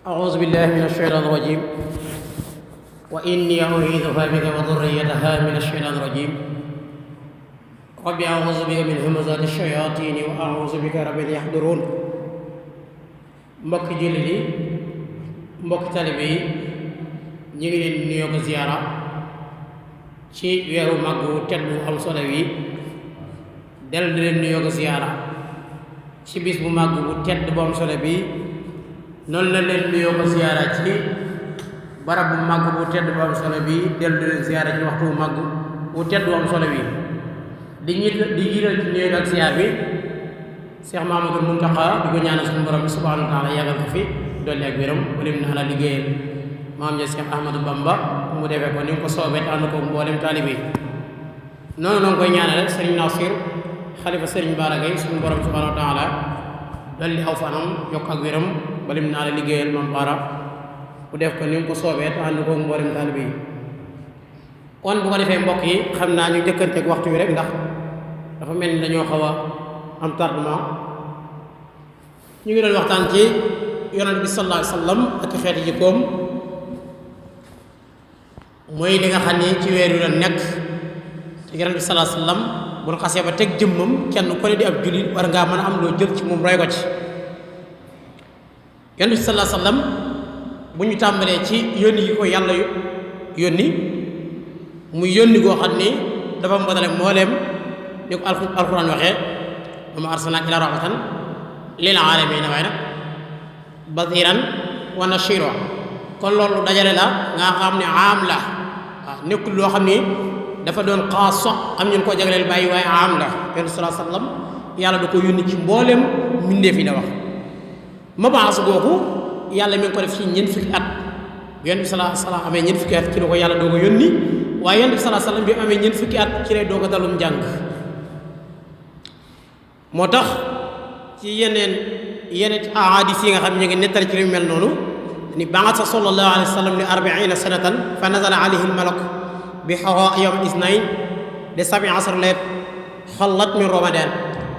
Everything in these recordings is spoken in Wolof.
أعوذ بالله من الشيطان الرجيم وإني أعيذها بك وذريتها من الشيطان الرجيم رب أعوذ بك من همزات الشياطين وأعوذ بك رب أن يحضرون mbokki jullit yi mbokki talibe yi ñu ngi leen nuyoo ko ziyaara ci weeru màgg wu tedd bu am solo wi dellu di leen nuyoo ko ziyaara ci bis bu màgg bu tedd bu am solo bi noonu la leen nuyoo ko ziyaara ci barab bu màgg bu tedd bu am solo bi dellu di leen ziyaara ci waxtu bu màgg bu tedd bu am solo bi di jiital ci nuyoo ak ziyaar bi Cheikh Mahamadou Muntaqa di ko ñaanal suñu borom bi subhanahu wa taala yàggal ko fi dolli ak wéram wala mu na la liggéeyal maam ja Cheikh Ahmadou Bamba mu defee ko ni nga ko soobee ànd ko mboolem taalibe yi noonu la nga koy ñaanal Serigne Nasir xalifa Serigne Bara Gaye suñu borom subhanahu wa taala dolli aw fanam yokk ak wéram wala mu na la liggéeyal maam Bara mu def ko ni nga ko soobee ànd ko mboolem taalibe yi kon bu ko defee mbokk yi xam naa ñu jëkkanteeg waxtu wi rek ndax dafa mel ni dañoo xaw a am tardement ñu ngi doon waxtaan ci yonent bi sallallahu alayhi wa sallam ak xeeti jikkoom mooy li nga xam ni ci weer wi la nekk te yonent bi sallallahu alayhi wa sallam bu ñu xasee ba teg jëmmam kenn ku ne di ab jullit war ngaa mën a am loo jël ci moom roy ko ci yonent bi sallallahu alayhi wa sallam bu ñu tàmbalee ci yónni yi ko yàlla yónni muy yónni goo xam ni dafa mbotale mbooleem ni ko alxuraan waxee wa maa arsalnaaka illaa rahmatan lil aalamiin waaye nag basiiran wa nasiira kon loolu dajale la nga xam ne aam la waaw nekkul loo xam ni dafa doon xaasa am ñu ko jagleel bàyyi waaye aam la yonent sallallahu alayhi wa sallam yàlla da ko yónni ci mboolem mbindeef yi la wax mabaas googu yàlla mi ngi ko def ci ñeent fukki at yonent bi sallallahu alayhi wa sallam amee ñeent fukki at ci la ko yàlla doo ko yónni waaye yonent bi sallallahu alayhi wa sallam bi amee ñeent fukki at ci lay doog a dalum njàng moo tax ci yeneen ahadis yi nga xam ne ñu ngi nettali ci lu mel noonu ni ba'atha sallallahu alayhi wa sallam li 40 sanatan fa nazala alayhi al-malak bi Hira yawm al-ithnayn li 17 layla xallat min ramadan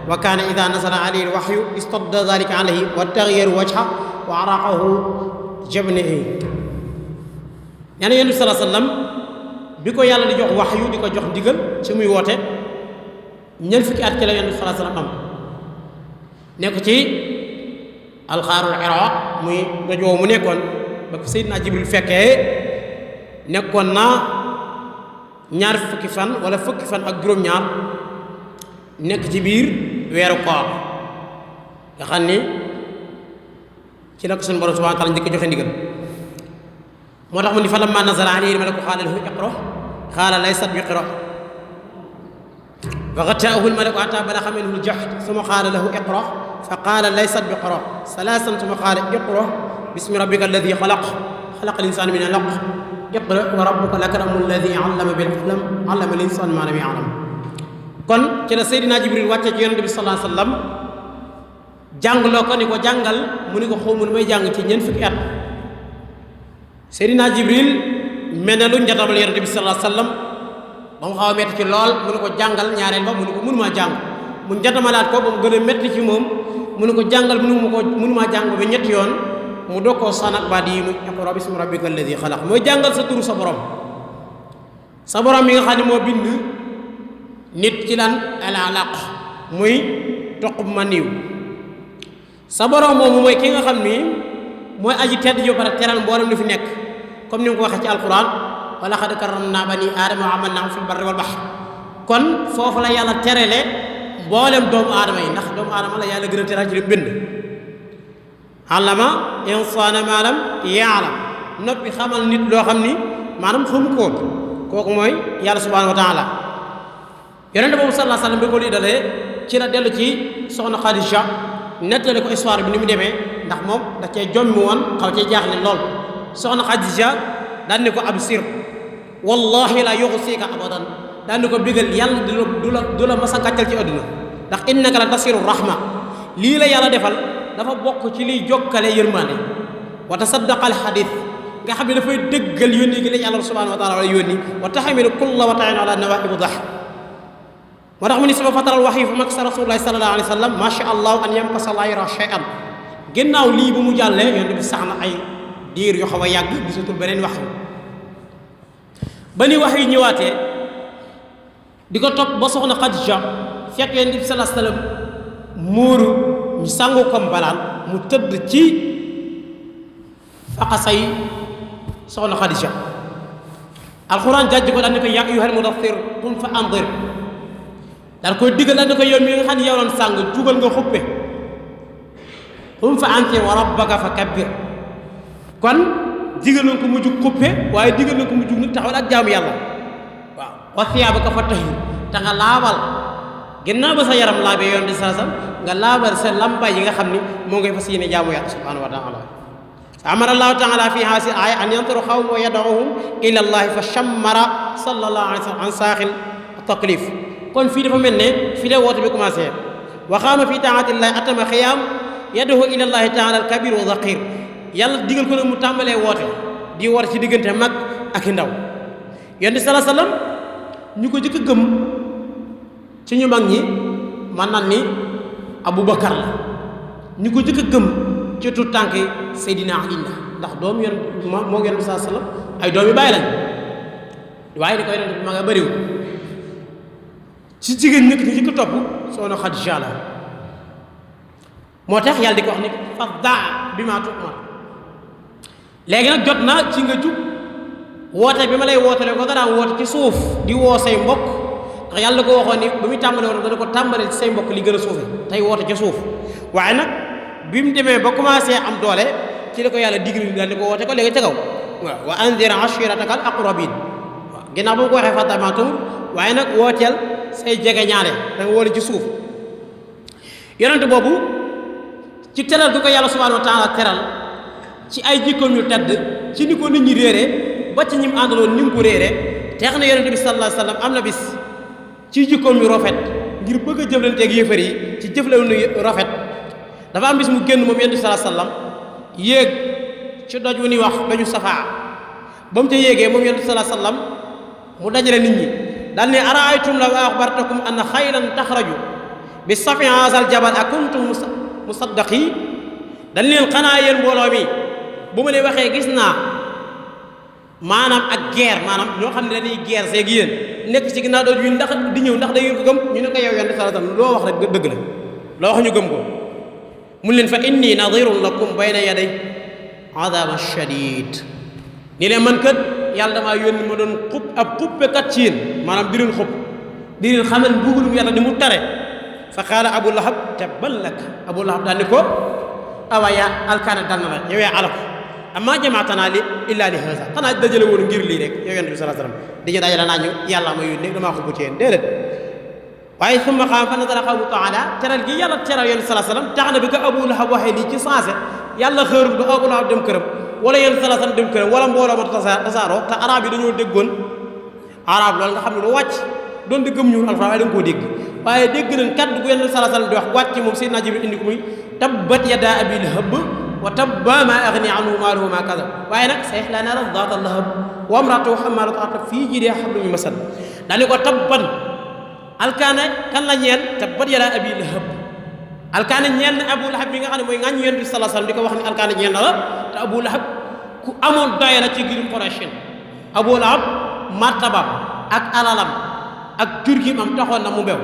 wa kaana idha nazala alayhi al-wahyu istadda dhalika alayhi wa taghayyara wajhuhu wa araqahu jabnihi nee na Yonent bi sallallahu alayhi wa sallam bi ko yàlla di jox wahyu di ko jox ndigal ci muy woote ñeent fukki at ci la Yonent bi sallallahu alayhi wa sallam am nekk ci alxaarul Hira muy doj woowu mu nekkoon ba ko Seydina Jibril fekkee nekkoon na ñaar fukki fan wala fukki fan ak juróom-ñaar nekk ci biir weeru koor nga xam ni ci la ko suñu borom subhanahu wa taala njëkk joxe ndigal moo tax mu ni fa lamma nazala alayhi al-malaku qaala lahu iqra qaala laysat bi iqra fa ghashaahu al-malaku hattaa balagha minhu al-jahd thumma qaala lahu iqra fa qaala laysat bi iqra salaasan thumma qaala iqra bismi rabbika alladhi khalaq khalaqa al-insana min alaq iqra wa rabbuka al-akramu alladhi 'allama bil qalam 'allama al-insana ma lam ya'lam kon ci la Seydina Jibril wàcce ci yonent bi sallallahu alayhi wa sallam jàngloo ko ni ko jàngal mu ni ko xawma nu may jàng ci ñeent fukki at Seydina Jibril mel na lu njatabal yonent bi sallallahu alayhi wa sallam ba mu xaw a metti ci lool mu ne ko jàngal ñaareel ba mu ne ko mënumaa jàng mu njatamalaat ko ba mu gën a metti ci moom mu ne ko jàngal mënumaa jàng ba ñetti yoon mu doog koo sanak baat yi mu iqra bismi rabbika alladi xalaq mooy jàngal sa turu sa borom mi nga xam ne moo bind nit ci lan al alaq muy toq ma niiw sa borom moomu mooy ki nga xam ni mooy aji tedd jo pare teral mboolem li fi nekk comme ni nga ko waxee ci alquran wa laqad karramnaa banii aadama wa hamalnaahum fil barri wal bahri kon foofu la yàlla terale mboolem doomu aadama yi ndax doomu aadama la yàlla gën a teral ci li bind allama insaana maa lam ya'lam noppi xamal nit loo xam ni maanaam xamu ko kooku mooy yàlla subhaanahu wa taala yonent boobu sallallahu alayhi wa sallam bi ko lii dalee ci la dellu ci soxna Xadija nettali ko histoire bi ni mu demee ndax moom da cee jommi woon xaw cee jaaxle lool soxna Xadija daan ni ko absir wallahi la yuxsika abadan daan ni ko bigal yàlla du la mas a gàccal ci àdduna ndax innaka la tasiru rahma lii la yàlla defal dafa bokk ci liy jokkale yërmande wa tasaddaqal xadis nga xam ne dafay dëggal yónni gi la yàlla subhanahu wa taala wala yónni wa taxamilu kulla wa tayin ala nawaibu dax moo tax mu ni sama fataral wax yi fa mag sa rasulullahi sallallahu alayhi wa sallam ma sha allah an yamkasa la yara shay'an ginnaaw lii bu mu jàllee yonent bi sax na ay diir yu xaw a yàgg gisatul beneen wax ba ni wax yi ñëwaatee di ko topp ba soxna Xadija fekk Yonent bi sallallahu alayhi wasallam muuru ñu sangu ko mbalaan mu tëdd ci faqasay soxna Xadija alxuraan jàjj ko daan ne ko yaa ayyuhal mudaththir qum fa anzir daal koy diggal daan ne ko yow mi nga xam ne yow doon sàng jugal nga xuppe qum fa anzir wa rabbaka fa kabbir kon digal na ko mu jug xuppe waaye digal na ko mu jug nag taxawal ak jaamu yàlla waaw wa thiyaabaka fa tahhir te nga laabal ginnaaw ba sa yaram laabee yoon di saasam nga laabal sa lambaay yi nga xam ni moo ngay fas yéene jaamu yàlla subhanahu wa taala amara allahu taala fi haasi aaya an yantaru xawm wa yad'uhum ila allahi fa shammara sallallahu alayhi wa sallam an saaxil taklif kon fii dafa mel ne fii la woote bi commencé wa qaama fi taatillahi atama xiyaam yad'u ila allahi taala al kabir wa dhaqir yàlla digal ko ne mu tàmbalee woote di war ci diggante mag ak i ndaw yonent sallallahu alayhi wa sallam ñu ko jëkk a gëm ci ñu mag ñi man nan ni Aboubacar la ñu ko jëkk a gëm ci tuut tànk Seydina Ali la ndax doom yoon moo yonent sallallahu alayhi wa sallam ay doom yu bàyyi lañ waaye di ko yonent bi ma nga bëriwul ci jigéen ñi ñu jëkk topp soxna Xadija la moo tax yàlla di ko wax ni faddaa bimaa tu'mar léegi nag jot na ci nga jug woote bi ma lay wootale ko nga daan woote ci suuf di woo say mbokk ndax yàlla ko waxoon ni ba muy tàmbale woon dana ko tàmbale ci say mbokk li gën a suufe tey woote ca suuf waaye nag bi mu demee ba commencé am doole ci la ko yàlla digri daal di ko woote ko léegi ca kaw waaw wa anzir ashiratak al aqrabin waaw ginnaaw ba mu ko waxee faddaa bimaa tu'mar waaye nag wooteel say jege ñaale da nga wóole ci suuf yonent boobu ci teral gi ko yàlla subhanahu wa taala teral ci ay jikkoom yu tedd ci ni ko nit ñi réeree ba ci ñim àndaloon ni mu ko réeree teex na yonent bi sallallahu alayhi wa sallam am na bis ci jikkoom yu rafet ngir bëgg a jëflanteeg yéefar yi ci jëflanu rafet dafa am bis mu génn moom yonent bi sallallahu alayhi wa sallam yéeg ci doj wu ni wax doju safaa ba mu ca yéegee moom yonent bi sallallahu alayhi wa sallam mu dajale nit ñi daal ne araaytum law axbartakum anna xaylan taxraju bi safi haazal jabal akuntum musaddaqi dañ leen xanaa yéen mbooloo mi bu ma leen waxee gis naa maanaam ak guerre maanaam ñoo xam ne dañuy guerre seeg yéen nekk ci ginnaaw doon yu ndax di ñëw ndax da ngeen ko gëm ñu ne ko yow yonent sallallahu alayhi wasallam loo wax rek dëgg la loo wax ñu gëm ko mun leen fa inni nadirun lakum bayna yaday adaban shadid ni leen man kat yàlla damaa yónni ma doon xub ab xubbekat ci yéen maanaam di leen xub di leen xamal mbugalum yàlla ni mu tare fa qaala Abu Lahab tabban lak Abu Lahab daal ni ko awa yaa alkaana dal na la yow yaa alako amma jamaatanaa li illaa li haza xanaa dajale woon ngir lii rek yow yonent bi sallallahu alayhi wasallam dañu dajale naa ñu yàlla ma yónni damaa xubbu ci yéen déedéet waaye summa qaama fa nazara qawmu taala teral gi yàlla teral yonent sallallahu alayhi wasallam tax na bi ko Abu Lahab waxee lii ci sensé yàlla xëarul ba Abu Lahab dem këram wala yonent sallallahu alayhi wasallam dem këram wala mbooloo ma tasaaroo te arab yi dañoo déggoon arab loolu nga xam ne lu wàcc doon di gëm ñu alxuraan waaye da nga koo dégg waaye dégg nañ kaddu gu yonent sallallahu alayhi wasallam di wax wàcc moom Seydina Jibril indi ko muy tabbat yadaa abii lahab wa tabba maa aghnaa anhu maaluhu wa maa kasab waaye nag sayaslaa naaran zaata lahab wa imra'atuhu hammaalata al-hatab fii jiidihaa hablum min masad daal di ko tabban alkaane kan la ñeel tabbat yadaa abii lahab alkaane ñeel na Abu Lahab mi nga xam ne mooy ŋàññi yonent bi sallallahu alayhi wasallam di ko wax ne alkaane ñeel na la te Abu Lahab ku amoon doye la ci giiru Quraysh Abu Lahab martabam ak alalam ak jur gi am taxoon na mu bew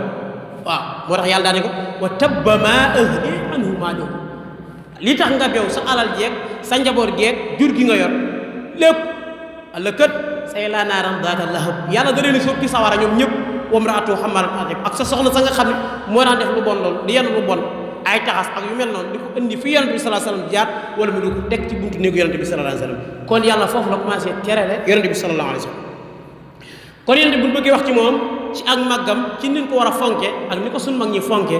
waaw moo tax yàlla daane ko wa tabba maa aghnaa anhu maaluhu li tax nga bew sa alal jeeg sa njaboot jeeg jur gi nga yor lépp alla kët say laa naaran zaata lahab yàlla da leen sóob ci sawara ñoom ñëpp wa imra'atuhu hammaalata al-hatab ak sa soxna sa nga xam ne moo daan def lu bon loolu di yenn lu bon ay taxas ak yu mel noonu di ko indi fi yonent bi sallallahu alayhi wasallam jaar wala mu di ko teg ci buntu néegu yonent bi sallallahu alayhi wasallam kon yàlla foofu la commencé terale yonent bi sallallahu alayhi wasallam kon yonent bu ñu bëggee wax ci moom ci ak màggam ci ni ko war a fonke ak ni ko suñ mag ñi fonke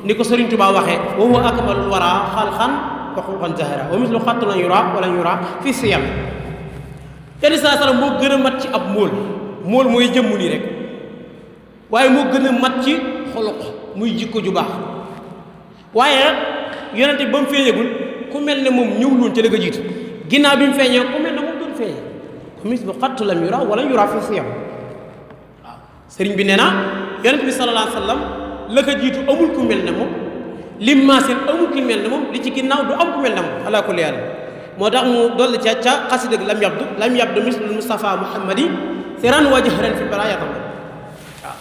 ni ko Sëriñ Tuubaa waxee wa huwa akmalul wara xalqan wa xulqan zahara wa mislu xattu lan yura wala yura fi siyam yonent sallallahu alayhi wasallam moo gën a mat ci ab mool mooy jëmmu nii rek waaye moo gën a mat ci xuluq muy jikko ju baax waaye yonent ba mu feeñagul ku mel ne moom ñëwul woon ca la nga jiitu ginnaaw bi mu feeñee ku mel ne moom doon feeñee wa mislu xattu lan yura wala yura fi siyam sëriñ bi nee na yonent bi sallallahu alayhi wa sallam la ko jiitu amul ku mel ne moom lim maasin amul ku mel ne moom li ci ginnaaw du am ku mel ne moom ala kulli haal moo tax mu dolli ca xasida lam yabdu mislul Mustafa Muhammadi siran wa jahran fi bara yatam waaw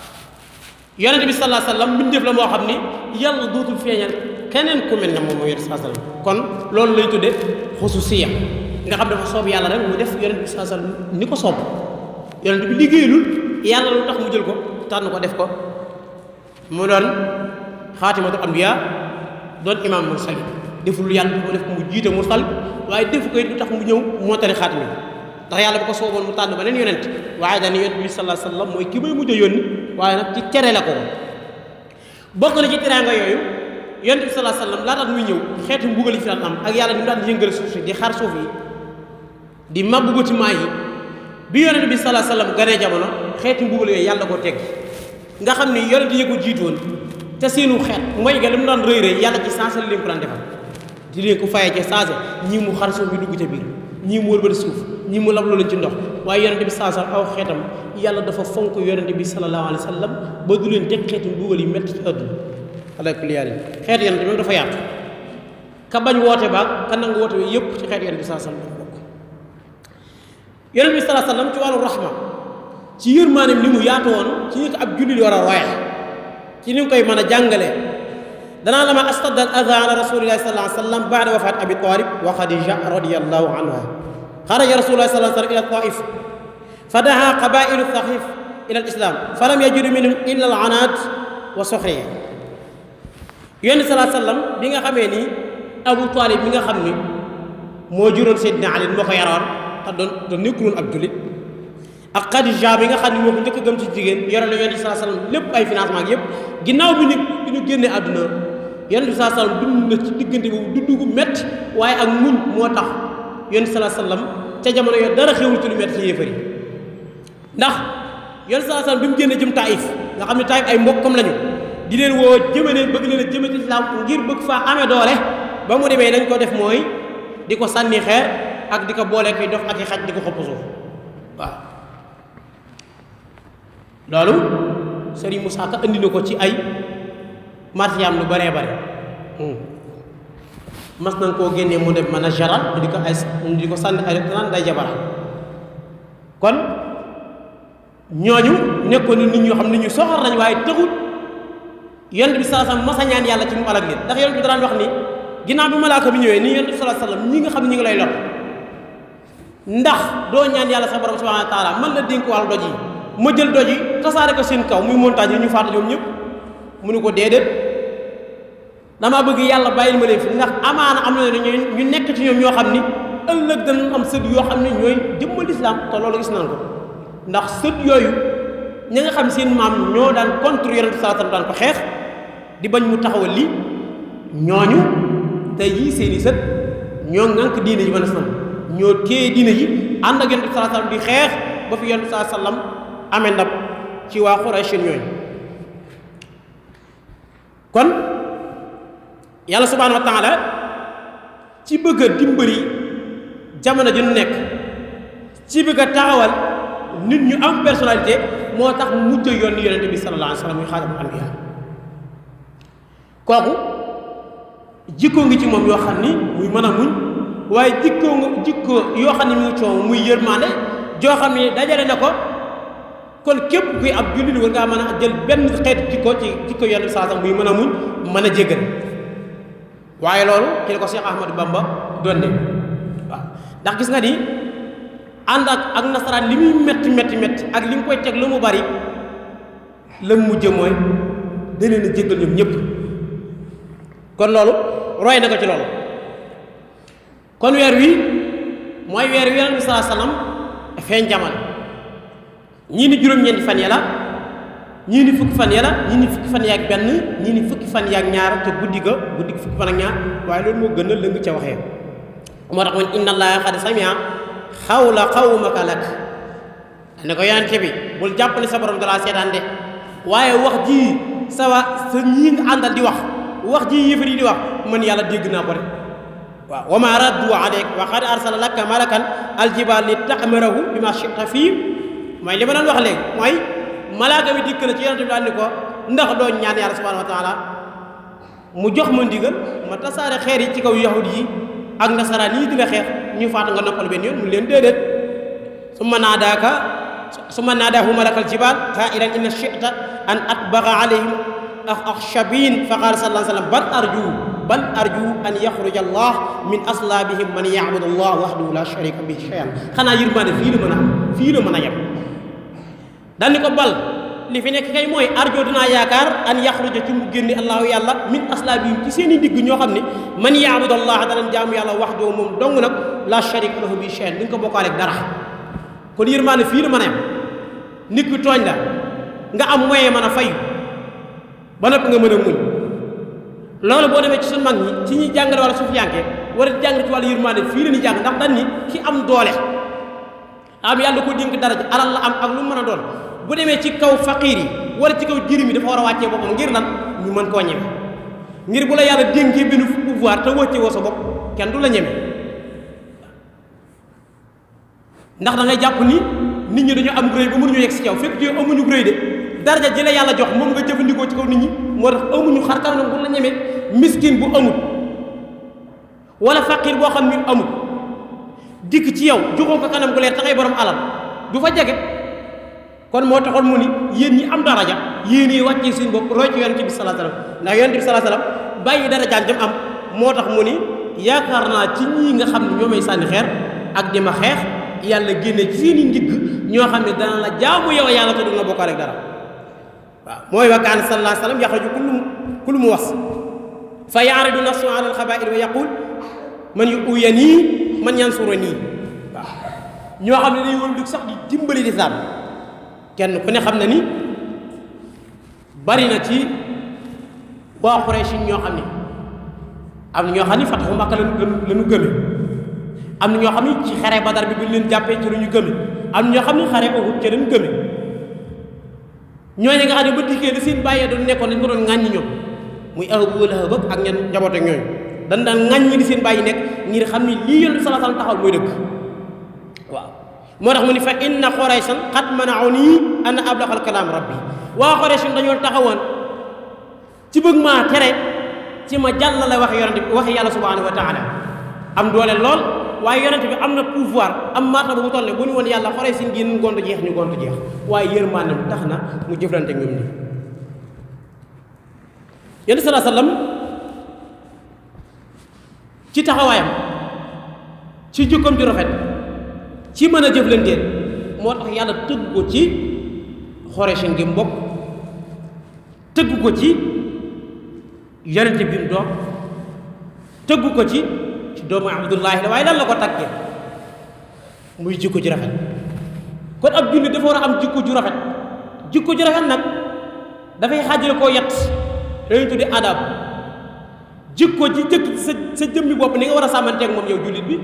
yonente bi sallallahu alayhi wasallam mbindeef la moo xam ni yàlla dootul feeñal keneen ku mel ne moom mooy sallallahu alayhi wasallam kon loolu lay tudde xususiya nga xam dafa soob yàlla rek mu def yonente bi sallallahu alayhi wasallam ni ko soob yonente bi liggéeyalul yàlla lu tax mu jël ko tànn ko def ko mu doon xaatimatul anbiya doon imam mursali deful yàlla mu def ko mu jiite mursal waaye defu ko it lu tax mu ñëw moo tari xaatimi ndax yàlla bu ko sooboon mu tànn beneen yonent waaye dañu yonent bi sallallahu alayhi wasallam mooy ki may mujj a yónni waaye nag ci tere la ko bokk na ci teraanga yooyu yonent bi sallallahu alayhi wasallam laataat muy ñëw xeetu mbugal yi fi daan am ak yàlla ni mu daan yëngal suuf si di xar suuf yi di mabbu bâtiment yi bi yonent bi sallallahu alayhi wasallam ganee jamono xeetu mbugal yooyu yàlla koo teggi nga xam ni yonent yi ko jiitoon te seenu xeet mooy ga li mu daan rëy rëy yàlla ci sensé leen ko daan defal di leen ko fayee ci sensé ñii mu xar suuf bi dugg ca biir ñii mu wëlbati suuf ñii mu labloo leen ci ndox waaye yonente bi sallallahu alayhi wasallam aw xeetam yàlla dafa fonk yonente bi sallallahu alayhi wasallam ba du leen teg xeetu mbugal yi métti ci àdduna ala kulli haal xeetu yonente bi dafa yaatu ka bañ woote baag ka nangu woote bi yëpp ci xeetu yonente bi sallallahu alayhi wasallam bokk yonente bi sallallahu alayhi wasallam ci wàllu rahma ci yërmaaneem ni mu yaatu woon ci ñi ko ab jullit war a roye ci ni nga koy mën a jàngalee danaa la ma astadda al adha ala rasulillahi sallallahu alayhi wasallam ba'da wafat abi talib wa khadija radiyallahu anha kharaja rasulullahi sallallahu alayhi wasallam ila taif fadaha qabailu thaqif ila al islam falam yajidu minhum illa al anad wa sukhriya yonent sallallahu alayhi wasallam bi nga xamee ni abu talib mi nga xam ni moo juróon seydina ali moo ko yaroon te doon nekkuloon ab jullit ak Xadija bi nga xam ne moo ko njëkk a gëm ci jigéen yore la yonent bi sallallahu alayhi wasallam lépp ay financement ak yëpp ginnaaw bi ñu génnee àdduna yonent bi sallallahu alayhi wasallam dund na ci diggante boobu dund gu métti waaye ak muñ moo tax yonent bi sallallahu alayhi wasallam ca jamono yooyu dara xewul ci lu métti ci yéefar yi ndax yonent bi sallallahu alayhi wasallam bi mu génnee jëm Taïf nga xam ne Taïf ay mbokkam lañu di leen woo jëme leen bëgg leen a jëme ci islam ngir bëgg faa amee doole ba mu demee dañ ko def mooy di ko sànni xeer ak di ko boole koy dof ak i xaj di ko xopp suuf waaw loolu Serigne Moussa Ka andi na ko ci ay martiyaam lu bëree bëri mas nañ koo génnee mu dem mën a jaral di ko sànni ay naan day jabara kon ñooñu nekkoon ni nit ñoo xam ne ñu soxor nañ waaye taxul yonent bi sallallahu alayhi wasallam masa ñaan yàlla ci mu alak leen ndax yonent bi daan wax ni ginnaaw bi malaaka bi ñëwee nii yonent bi sallallahu alayhi wasallam ñi nga xam ne ñi ngi lay lor ndax doo ñaan yàlla sa borom subhanahu wa taala man la dénk wàllu doj yi ma jël doj yi tasaare ko seen kaw muy montagne yi ñu faatu ñoom ñëpp mu ne ko déedéet damaa bëgg yàlla bàyyil ma leen fi ndax amaana am na ñu nekk ci ñoom ñoo xam ni ëllëg danañ am sët yoo xam ne ñooy jëmmal lislaam te loolu gis nañ ko ndax sët yooyu ñi nga xam seen maam ñoo daan contre yonent bi sallallahu alayhi wasallam daan ko xeex di bañ mu taxawal lii ñooñu tey jii seen i sët ñoo ŋànk diine ji mën a sam ñoo téye diine ji ànd ak yonent bi sallallahu alayhi wasallam di xeex ba fi yonent bi sallallahu alayhi wasallam amee ndab ci waa Quraysh ñooñu kon yàlla subhaanahu wa taala ci bëgg a dimbali jamono ji nu nekk ci bëgg a taxawal nit ñu am personnalité moo tax mu mujj yónni yonente bi sallallahu alayhi wa sallam muy xaatimul anbiyaa kooku jikkoo ngi ci moom yoo xam ni muy mën a muñ waaye jikkoo yoo xam ne mu ngi ci moom muy yërmande joo xam ne dajale na ko kon képp kuy ab jullit war ngaa mën a jël benn xeet jikko ci jikko yonent bi sallallahu alayhi wa sallam muy mën a muñ mën a jéggal waaye loolu ci la ko Cheikh Ahmadou Bamba doon ne waaw ndax gis nga ni ànd ak nasaraan li muy metti ak li mu koy teg lu mu bari la mu mujj mooy da leen a jéggal ñoom ñëpp kon loolu roy na ko ci loolu kon weer wi mooy weer wi yonent bi sallallahu alayhi wa sallam feeñ jamono ñii ni juróom-ñeenti fan ya la ñii ni fukki fan ya la ñii ni fukki fan yaak benn ñii ni fukki fan yaak ñaar te guddi fukki fan ak ñaar waaye loolu moo gën a lëng ca waxee moo tax man inna allaha qad sami'a xawla qawmaka lak ne ko yonente bi bul jàpp ne sa borom dalaa seetaan de waaye wax ji sa ñii nga àndal di wax ji yëfar yi di wax man yàlla dégg naa ko de waaw wa ma raddu alayk wa qad arsala laka malakan aljibal li ta'mirahu bima shi'ta fii mooy li ma doon wax léegi mooy malaaka bi dikk na ci yonente bi daal ni ko ndax doo ñaan yàlla subhanahu wa taala mu jox ma ndigal ma tasaare xeer yi ci kaw yahud yi ak nasaraan yi di la xeex ñu faatu nga noppal benn yoon mu leen déedéet summa naadaahu malakal jibaal qaa'ilan inna shi'ta an atbaqa alayhim akhshabin fa qaala sallallahu alayhi wa sallam bal arju an yaxruja allah min aslaabihim man ya'budu allah wahdahu la sharika bihi shay'an. xanaa yërmande fii la mën a yem daal ni ko bal li fi nekk kay mooy arjo dinaa yaakaar an yaxruja ci mu génne allahu yàlla min aslaabihim ci seen i digg ñoo xam ne man ya'budu allah danañ jaamu yàlla wahdahu moom dong nag la sharika lahu bihi shay'an duñ ko bokkaale ak dara. kon yërmande fii la mën a yem nit ki tooñ la nga am moyen mën a fayu ba noppi nga mën a muñ loolu boo demee ci suñu mag ñi ci ñuy jàngale wala suuf yanke wala jàngale ci wàllu yërmande fii la ñuy jàng ndax dañ ni ki am doole am yàlla ko dénk dara ji alal la am ak lu mu mën a doon bu demee ci kaw faqiir yi wala ci kaw jirim yi dafa war a wàccee boppam ngir lan ñu mën koo ñeme ngir bu la yàlla dénkee benn pouvoir te wàcce woo sa bopp kenn du la ñeme ndax da ngay jàpp ni nit ñi dañoo am rëy ba mënuñu yegg si kaw fekk yow amuñu rëy de daraja ji la yàlla jox moom nga jëfandikoo ci kaw nit ñi moo tax amuñu xar kanam bu la ñemee miskin bu amul wala faqir boo xam ni amul dikk ci yow joxoo ko kanam gu leer taxay borom alal du fa jege kon moo taxoon mu ni yéen ñi am daraja yéen yi wàccee seen bopp roy ci yonent bi sallallahu alayhi wasallam ndax yonent bi sallallahu alayhi wasallam bàyyi darajaan jëm am moo tax mu ni yaakaar naa ci ñii nga xam ne ñoo may sànni xeer ak di ma xeex yàlla génne ci seen i ndigg ñoo xam ne dana la jaamu yow yàlla te du nga bokkaale ak dara waaw mooy wa kaana sallallahu alayhi wasallam yaxruju kullu mu was fa yaaridu nafsu ala alxabaa'ir wa yaqul man yu'yanii man yansuranii waaw ñoo xam ne dañuy wël dug sax di dimbali lislaam kenn ku ne xam na ni bari na ci waa Quraysh ñoo xam ne am na ñoo xam ne fataxu Makka lañu gëme am na ñoo xam ne ci xare Badar bi buñ leen jàppee ci lu ñu gëme am na ñoo xam ne xare Uhud ci lañu gëme ñooñu nga xam ne ba dikkee da seen bàyyee doon nekkoon dañ ko doon ŋàññi ñoom muy Abu Lahab ak ñenn njaboot ak ñooñu dañ daan ŋàññi di seen bàyyi nekk ngir xam ni lii Yonent bi sallallahu alayhi wasallam taxawal mooy dëgg waaw moo tax mu ni fa inna Qurayshan qad mana'uni an ablagha al-kalaam rabbi waa Quraysh dañoo taxawoon ci bëgg maa tere ci ma jàllale wax Yonent bi wax yàlla subhanahu wa ta'ala am doole lool waaye Yonent bi am na pouvoir am martaba bu toll ne bu ñu woon yàlla Quraysh génn gontu jeex ñu gontu jeex waaye yërmaanam tax na mu jëflante ñoom nii Yonent sallallahu alayhi wasallam ci taxawaayam ci jukkoom ju rafet ci mën a jëflanteel moo tax yàlla tëgg ko ci Quraysh gi mbokk tëgg ko ci Yonent bi mu doom tëgg ko ci doomu Abdullahi la waaye lan la ko tàggee muy jikko ju rafet kon ab jullit dafa war a am jikko ju rafet jikko ju rafet nag dafay xaajale koo yett dañuy tuddi adab jikko ji jëkk sa jëmmi bopp ni nga war a sàmmanteeg moom yow jullit bi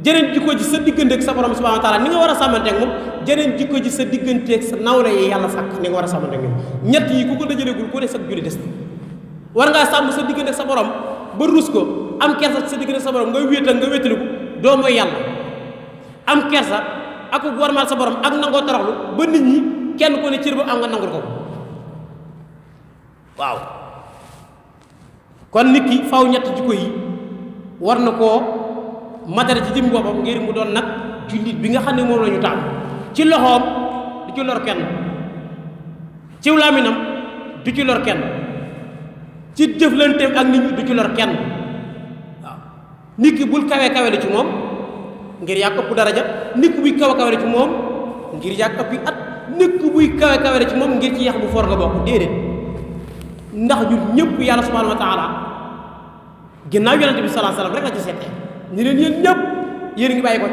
jëneen jikko ji sa digganteeg sa borom subhanahu wa taala ni nga war a sàmmanteeg moom jëneen jikko ji sa digganteeg sa nawle yi yàlla sàkk ni nga war a sàmmanteeg ñoom ñett yi ku ko dajalegul ku ne sa jullit des na war ngaa sàmm sa digganteeg sa borom ba rus ko am kersa sa digganteeg sa borom nga wéetal nga wéetaliku doo mooy yàlla am kersa ak warmaal sa borom ak nangoo toroxlu ba nit ñi kenn ko ne cër ba am nga nangul ko waaw kon nit ki faw ñett jikko yi war na koo matériel ci jëm boppam ngir mu doon nag jullit bi nga xam ne moom la ñu taam ci loxoom du ci lor kenn ci làmmiñam du ci lor kenn ci jëflanteem ak nit ñi du ci lor kenn waaw nit ki bul kawe kawe ci moom ngir yaa ëpp daraja nit ki buy kawe kawe ci moom ngir yaa ëpp at nit ki buy kawe kawe ci moom ngir ci yax bu for nga bokk déedéet ndax ñun ñëpp yàlla subhanahu wa taala ginnaaw yonente bi sallallahu alayhi wasallam rek la ci seetee ñu leen yéen ñëpp yéen ngi bàyyi ko